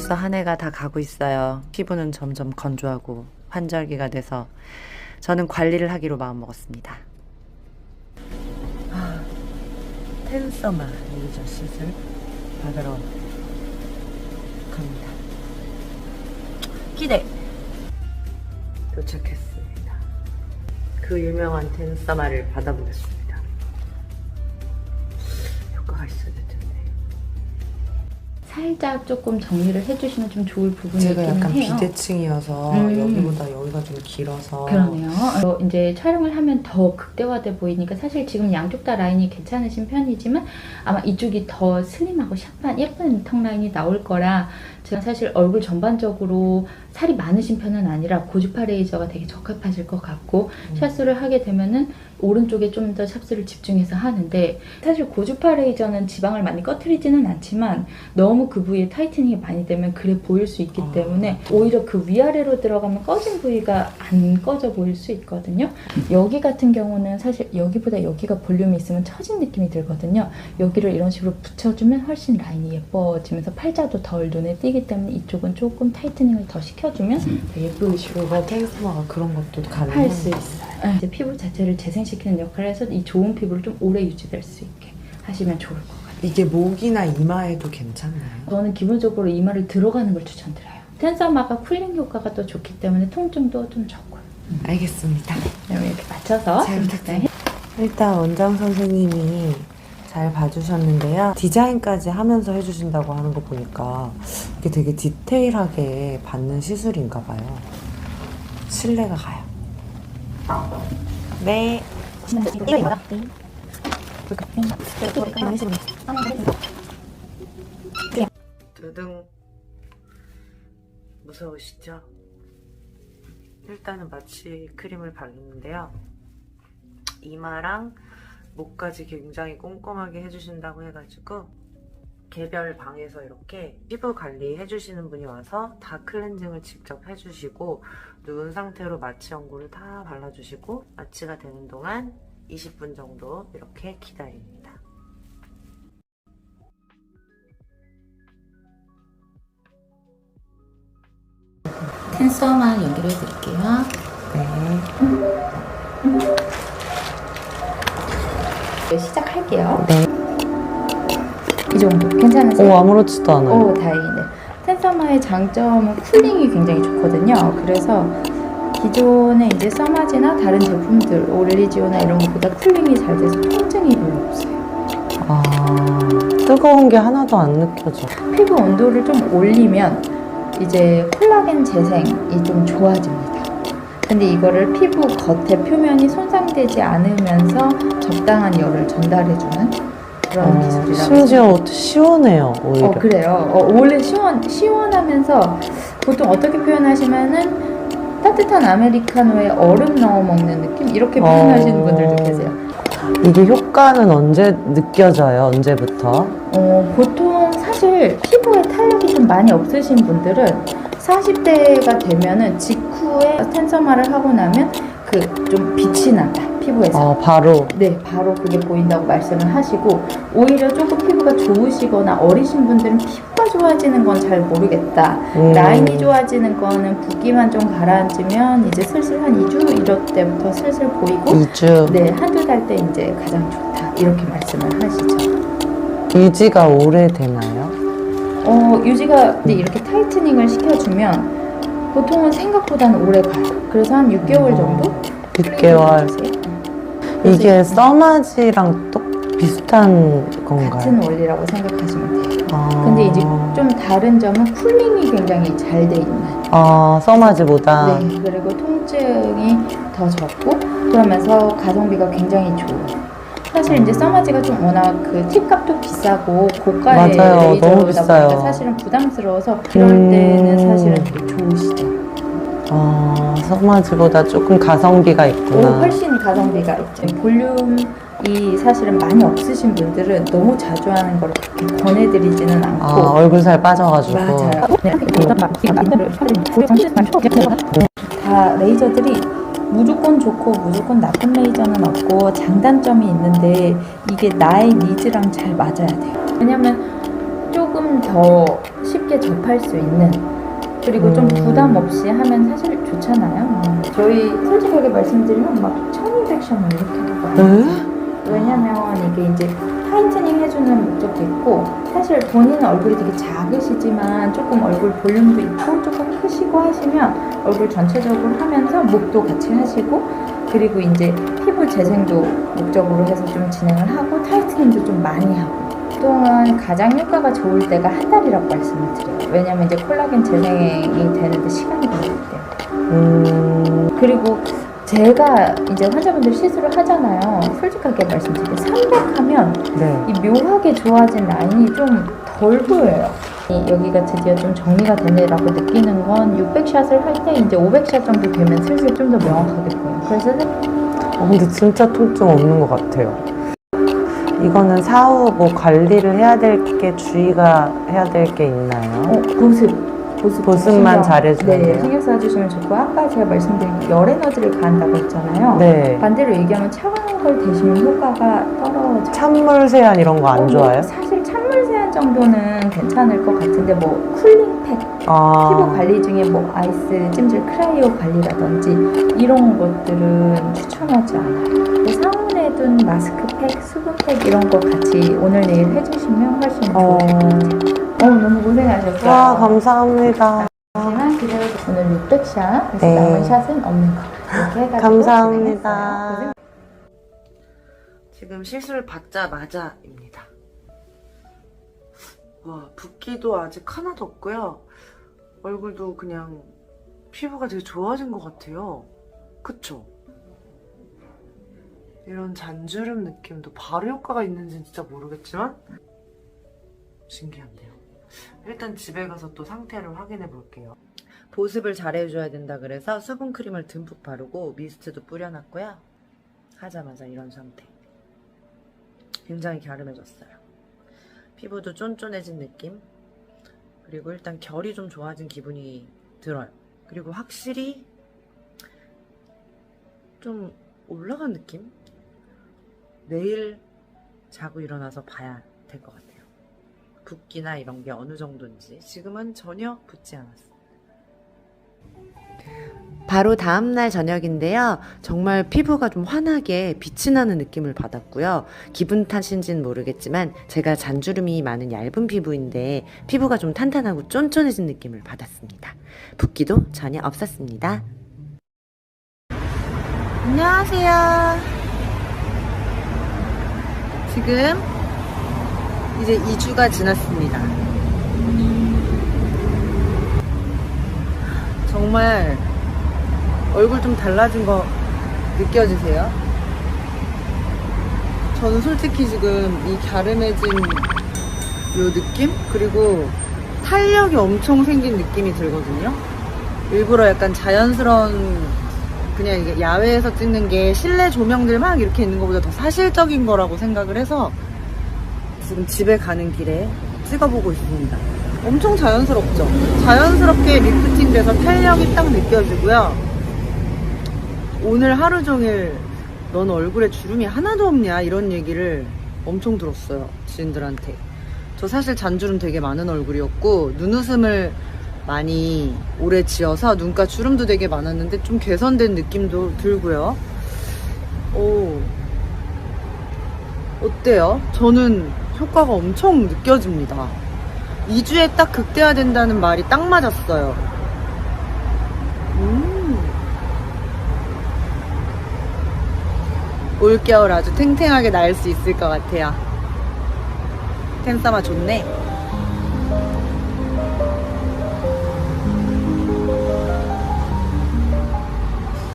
벌써 한 해가 다 가고 있어요. 피부는 점점 건조하고 환절기가 돼서 저는 관리를 하기로 마음먹었습니다. 텐서마 레이저 시술 받으러 갑니다. 기대! 도착했습니다. 그 유명한 텐서마를 받아보겠습니다. 효과가 있어야 될 텐데. 살짝 조금 정리를 해주시면 좀 좋을 부분이 제가 있기는 약간 해요. 비대칭이어서 여기보다 여기가 좀 길어서. 그러네요. 이제 촬영을 하면 더 극대화돼 보이니까 사실 지금 양쪽 다 라인이 괜찮으신 편이지만 아마 이쪽이 더 슬림하고 샤프한 예쁜 턱 라인이 나올 거라 제가 사실 얼굴 전반적으로 살이 많으신 편은 아니라 고주파 레이저가 되게 적합하실 것 같고 샷수를 하게 되면은 오른쪽에 좀 더 샷수를 집중해서 하는데 사실 고주파 레이저는 지방을 많이 꺼트리지는 않지만 너무 그 부위에 타이트닝이 많이 되면 그래 보일 수 있기 때문에 오히려 그 위아래로 들어가면 꺼진 부위가 안 꺼져 보일 수 있거든요. 여기 같은 경우는 사실 여기보다 여기가 볼륨이 있으면 처진 느낌이 들거든요. 여기를 이런 식으로 붙여주면 훨씬 라인이 예뻐지면서 팔자도 덜 눈에 띄기 때문에 이쪽은 조금 타이트닝을 더 시켜주면 더 예쁘시고 텐서마가 그런 것도 할 가능해요. 수 있어요. 이제 피부 자체를 재생시키는 역할을 해서 이 좋은 피부를 좀 오래 유지될 수 있게 하시면 좋을 것 같아요. 이게 목이나 이마에도 괜찮나요? 저는 기본적으로 이마를 들어가는 걸 추천드려요. 텐서마가 쿨링 효과가 또 좋기 때문에 통증도 좀 적고요. 알겠습니다. 그럼 이렇게 맞춰서 잘 부탁드립니다. 일단 원장 선생님이 잘 봐주셨는데요. 디자인까지 하면서 해주신다고 하는 거 보니까 이게 되게 디테일하게 받는 시술인가 봐요. 신뢰가 가요. 네. 두둥. 무서우시죠? 일단은 마취 크림을 바르는데요. 이마랑 목까지 굉장히 꼼꼼하게 해주신다고 해가지고 개별 방에서 이렇게 피부 관리 해주시는 분이 와서 다 클렌징을 직접 해주시고 누운 상태로 마취 연고를 다 발라주시고 마취가 되는 동안 20분 정도 이렇게 기다립니다. 텐서마 연결해 드릴게요. 네. 시작할게요. 네. 이 정도 괜찮으세요? 아무렇지도 않아요. 오, 다행이네. 텐서마의 장점은 쿨링이 굉장히 좋거든요. 그래서 기존의 이제 써마지나 다른 제품들, 오릴리지오나 이런 것보다 쿨링이 잘 돼서 통증이 별로 없어요. 뜨거운 게 하나도 안 느껴져. 피부 온도를 좀 올리면 이제 콜라겐 재생이 좀 좋아집니다. 근데 이거를 피부 겉에 표면이 손상되지 않으면서 적당한 열을 전달해주는 그런 기술이라고. 심지어 시원해요, 오히려. 그래요. 원래 시원하면서 보통 어떻게 표현하시면은 따뜻한 아메리카노에 얼음 넣어 먹는 느낌? 이렇게 표현하시는 분들도 계세요. 이게 효과는 언제 느껴져요? 언제부터? 보통 사실 피부에 탄력이 좀 많이 없으신 분들은 40대가 되면은 직후에 텐서마를 하고 나면 그 좀 빛이 난다, 피부에서. 바로. 네, 바로 그게 보인다고 말씀을 하시고 오히려 조금 피부가 좋으시거나 어리신 분들은 피부가 좋아지는 건 잘 모르겠다. 라인이 좋아지는 거는 붓기만 좀 가라앉으면 이제 슬슬 한 2주 이럴 때부터 슬슬 보이고 2주. 네, 한두 달 때 이제 가장 좋다 이렇게 말씀을 하시죠. 유지가 오래되나요? 유지가 네, 이렇게 타이트닝을 시켜주면 보통은 생각보다는 오래 가요. 그래서 한 6개월 정도? 6개월. 이게 써마지랑 또 비슷한 건가요? 같은 원리라고 생각하시면 돼요. 근데 이제 좀 다른 점은 쿨링이 굉장히 잘 돼 있는. 써마지보다. 네, 그리고 통증이 더 적고 그러면서 가성비가 굉장히 좋은. 사실 이제 써마지가 좀 워낙 그 팁값도 비싸고 고가의 맞아요. 너무 레이저다 비싸요. 보니까 사실은 부담스러워서 그럴 때는 사실은 되게 좋으시죠. 써마지보다 조금 가성비가 있구나. 훨씬 가성비가 있죠. 볼륨이 사실은 많이 없으신 분들은 너무 자주 하는 걸 그렇게 권해드리지는 않고. 얼굴 살 빠져가지고. 맞아요. 다 레이저들이 무조건 좋고 무조건 나쁜 레이저는 없고 장단점이 있는데 이게 나의 니즈랑 잘 맞아야 돼요. 왜냐면 조금 더 쉽게 접할 수 있는, 그리고 좀 부담 없이 하면 사실 좋잖아요. 저희 솔직하게 말씀드리면 막 1200션 이렇게 하고 왜냐면 이게 이제 타이트닝 해주는 목적도 있고, 사실 본인은 얼굴이 되게 작으시지만 조금 얼굴 볼륨도 있고 조금 크시고 하시면 얼굴 전체적으로 하면서 목도 같이 하시고, 그리고 이제 피부 재생도 목적으로 해서 좀 진행을 하고 타이트닝도 좀 많이 하고, 보통은 가장 효과가 좋을 때가 한 달이라고 말씀을 드려요. 왜냐면 이제 콜라겐 재생이 되는데 시간이 걸리기 때문에. 그리고 제가 이제 환자분들 시술을 하잖아요. 솔직하게 말씀드릴게요. 300 하면 네. 이 묘하게 좋아진 라인이 좀 덜 보여요. 여기가 드디어 좀 정리가 되네라고 느끼는 건 600샷을 할 때 이제 500샷 정도 되면 슬슬 좀 더 명확하게 보여요. 그래서 근데 진짜 통증 없는 것 같아요. 이거는 사후 뭐 관리를 해야 될 게, 주의가 해야 될 게 있나요? 보습만 잘해주면 네, 돼요? 신경 써주시면 좋고, 아까 제가 말씀드린 열 에너지를 가한다고 했잖아요. 네. 반대로 얘기하면 차가운 걸 대시면 효과가 떨어져요. 찬물 세안 이런 거 안 좋아요? 사실 찬물 세안 정도는 괜찮을 것 같은데, 뭐 쿨링팩, 피부 관리 중에 뭐 아이스 찜질 크라이오 관리라든지 이런 것들은 추천하지 않아요. 사원에 둔 마스크팩, 수분팩 이런 거 같이 오늘 내일 해주시면 훨씬 좋을 것 같아요. 너무 고생하셨어요. 와, 감사합니다. 하지만 그래도 오늘 600샷, 그래서 네. 남은 샷은 없는 거 이렇게 해가지고 감사합니다. 진행했어요. 지금 시술 받자마자입니다. 와, 붓기도 아직 하나도 없고요. 얼굴도 그냥 피부가 되게 좋아진 것 같아요. 그쵸? 이런 잔주름 느낌도 바로 효과가 있는지는 진짜 모르겠지만 신기한데요. 일단 집에 가서 또 상태를 확인해 볼게요. 보습을 잘 해줘야 된다 그래서 수분크림을 듬뿍 바르고 미스트도 뿌려놨고요. 하자마자 이런 상태. 굉장히 갸름해졌어요. 피부도 쫀쫀해진 느낌. 그리고 일단 결이 좀 좋아진 기분이 들어요. 그리고 확실히 좀 올라간 느낌? 내일 자고 일어나서 봐야 될 것 같아요. 붓기나 이런 게 어느 정도인지. 지금은 전혀 붓지 않았어요. 바로 다음날 저녁인데요. 정말 피부가 좀 환하게 빛이 나는 느낌을 받았고요. 기분 탓인지는 모르겠지만 제가 잔주름이 많은 얇은 피부인데 피부가 좀 탄탄하고 쫀쫀해진 느낌을 받았습니다. 붓기도 전혀 없었습니다. 안녕하세요. 지금 이제 2주가 지났습니다. 정말 얼굴 좀 달라진 거 느껴지세요? 저는 솔직히 지금 이 갸름해진 요 느낌? 그리고 탄력이 엄청 생긴 느낌이 들거든요. 일부러 약간 자연스러운, 그냥 이게 야외에서 찍는 게 실내 조명들 막 이렇게 있는 것보다 더 사실적인 거라고 생각을 해서 지금 집에 가는 길에 찍어보고 있습니다. 엄청 자연스럽죠? 자연스럽게 리프팅 돼서 탄력이 딱 느껴지고요. 오늘 하루 종일 넌 얼굴에 주름이 하나도 없냐 이런 얘기를 엄청 들었어요, 지인들한테. 저 사실 잔주름 되게 많은 얼굴이었고 눈웃음을 많이 오래 지어서 눈가 주름도 되게 많았는데 좀 개선된 느낌도 들고요. 어때요? 저는 효과가 엄청 느껴집니다. 2주에 딱 극대화된다는 말이 딱 맞았어요. 올겨울 아주 탱탱하게 날 수 있을 것 같아요. 텐사마 좋네.